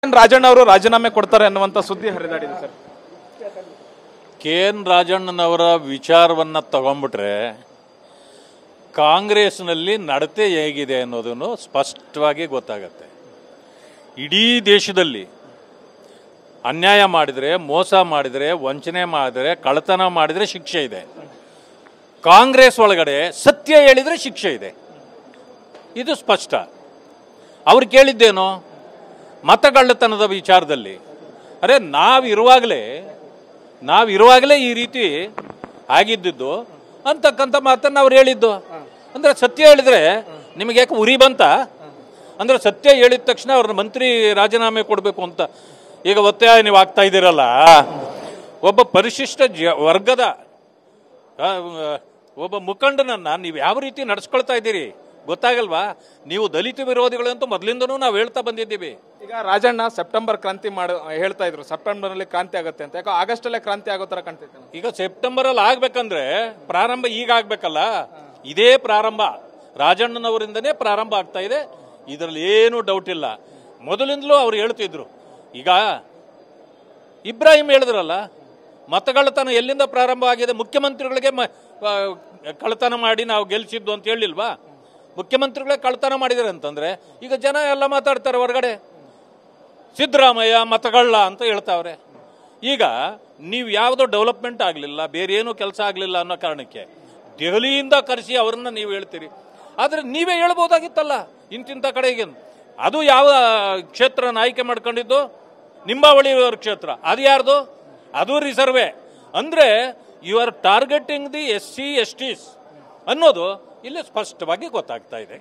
ರಾಜಣ್ಣ ಅವರು ರಾಜೀನಾಮೆ ಕೊಡ್ತಾರೆ ಅನ್ನುವಂತ ಸುದ್ದಿ ಹರಿದಾಡಿದೆ ಸರ್. ಕೆ.ಎನ್. ರಾಜಣ್ಣನವರ ವಿಚಾರವನ್ನು ತಗೊಂಡ್ಬಿಟ್ರೆ ಕಾಂಗ್ರೆಸ್ನಲ್ಲಿ ನಡತೆ ಹೇಗಿದೆ ಅನ್ನೋದನ್ನು ಸ್ಪಷ್ಟವಾಗಿ ಗೊತ್ತಾಗತ್ತೆ. ಇಡೀ ದೇಶದಲ್ಲಿ ಅನ್ಯಾಯ ಮಾಡಿದರೆ, ಮೋಸ ಮಾಡಿದರೆ, ವಂಚನೆ ಮಾಡಿದರೆ, ಕಳ್ಳತನ ಮಾಡಿದರೆ ಶಿಕ್ಷೆ ಇದೆ. ಕಾಂಗ್ರೆಸ್ ಒಳಗಡೆ ಸತ್ಯ ಹೇಳಿದರೆ ಶಿಕ್ಷೆ ಇದೆ. ಇದು ಸ್ಪಷ್ಟ. ಅವ್ರು ಕೇಳಿದ್ದೇನೋ ಮತಗಳ್ಳತನದ ವಿಚಾರದಲ್ಲಿ. ಅರೆ ನಾವಿರುವಾಗಲೇ ಈ ರೀತಿ ಆಗಿದ್ದು ಅಂತಕ್ಕಂಥ ಮಾತನ್ನು ಅವ್ರು ಹೇಳಿದ್ದು. ಅಂದರೆ ಸತ್ಯ ಹೇಳಿದ್ರೆ ನಿಮಗೆ ಯಾಕೆ ಉರಿ ಬಂತ? ಅಂದರೆ ಸತ್ಯ ಹೇಳಿದ ತಕ್ಷಣ ಅವ್ರನ್ನ ಮಂತ್ರಿ ರಾಜೀನಾಮೆ ಕೊಡಬೇಕು ಅಂತ ಈಗ ಒತ್ತಾಯ ನೀವು ಆಗ್ತಾ ಇದ್ದೀರಲ್ಲ. ಒಬ್ಬ ಪರಿಶಿಷ್ಟ ವರ್ಗದ ಒಬ್ಬ ಮುಖಂಡನನ್ನು ನೀವು ಯಾವ ರೀತಿ ನಡೆಸ್ಕೊಳ್ತಾ ಇದ್ದೀರಿ ಗೊತ್ತಾಗಲ್ವಾ? ನೀವು ದಲಿತ ವಿರೋಧಿಗಳು ಅಂತ ಮೊದಲಿಂದನೂ ನಾವು ಹೇಳ್ತಾ ಬಂದಿದ್ದೀವಿ. ಈಗ ರಾಜಣ್ಣ ಸೆಪ್ಟೆಂಬರ್ ಕ್ರಾಂತಿ ಹೇಳ್ತಾ ಇದ್ರು, ಸೆಪ್ಟೆಂಬರ್ ನಲ್ಲಿ ಕ್ರಾಂತಿ ಆಗುತ್ತೆ ಅಂತ. ಯಾಕೋ ಆಗಸ್ಟ್ ಅಲ್ಲೇ ಕ್ರಾಂತಿ ಆಗೋ ತರ ಕಾಣ್ತೈತೆ. ಈಗ ಸೆಪ್ಟೆಂಬರ್ ಅಲ್ಲಿ ಆಗ್ಬೇಕಂದ್ರೆ ಪ್ರಾರಂಭ ಈಗ ಆಗ್ಬೇಕಲ್ಲ. ಇದೇ ಪ್ರಾರಂಭ ರಾಜಣ್ಣನವರಿಂದನೇ ಪ್ರಾರಂಭ ಆಗ್ತಾ ಇದೆ. ಇದರಲ್ಲಿ ಏನು ಡೌಟ್ ಇಲ್ಲ. ಮೊದಲಿಂದಲೂ ಅವ್ರು ಹೇಳ್ತಿದ್ರು. ಈಗ ಇಬ್ರಾಹಿಂ ಹೇಳಿದ್ರಲ್ಲ, ಮತಗಳ್ಳತನ ಎಲ್ಲಿಂದ ಪ್ರಾರಂಭ ಆಗಿದೆ? ಮುಖ್ಯಮಂತ್ರಿಗಳಿಗೆ ಕಳ್ಳತನ ಮಾಡಿ ನಾವು ಗೆಲ್ಸಿದ್ದು ಅಂತ ಹೇಳಿಲ್ವಾ? ಮುಖ್ಯಮಂತ್ರಿಗಳೇ ಕಳ್ಳತನ ಮಾಡಿದಾರೆ ಅಂತಂದ್ರೆ ಈಗ ಜನ ಎಲ್ಲ ಮಾತಾಡ್ತಾರೆ ಹೊರಗಡೆ, ಸಿದ್ದರಾಮಯ್ಯ ಮತಗಳ್ಳ ಅಂತ ಹೇಳ್ತಾವ್ರೆ. ಈಗ ನೀವು ಯಾವುದೋ ಡೆವಲಪ್ಮೆಂಟ್ ಆಗಲಿಲ್ಲ, ಬೇರೆ ಏನೂ ಕೆಲಸ ಆಗಲಿಲ್ಲ ಅನ್ನೋ ಕಾರಣಕ್ಕೆ ದೆಹಲಿಯಿಂದ ಕರೆಸಿ ಅವ್ರನ್ನ ನೀವು ಹೇಳ್ತೀರಿ. ಆದರೆ ನೀವೇ ಹೇಳ್ಬೋದಾಗಿತ್ತಲ್ಲ ಇಂತಿಂಥ ಕಡೆಗೆ. ಅದು ಯಾವ ಕ್ಷೇತ್ರನ ಆಯ್ಕೆ ಮಾಡ್ಕೊಂಡಿದ್ದು? ನಿಂಬಾವಳಿ ಕ್ಷೇತ್ರ. ಅದು ಯಾರ್ದು? ಅದು ರಿಸರ್ವೇ. ಅಂದರೆ you are targeting the SC STs ಅನ್ನೋದು ಇಲ್ಲಿ ಸ್ಪಷ್ಟವಾಗಿ ಗೊತ್ತಾಗ್ತಾ ಇದೆ.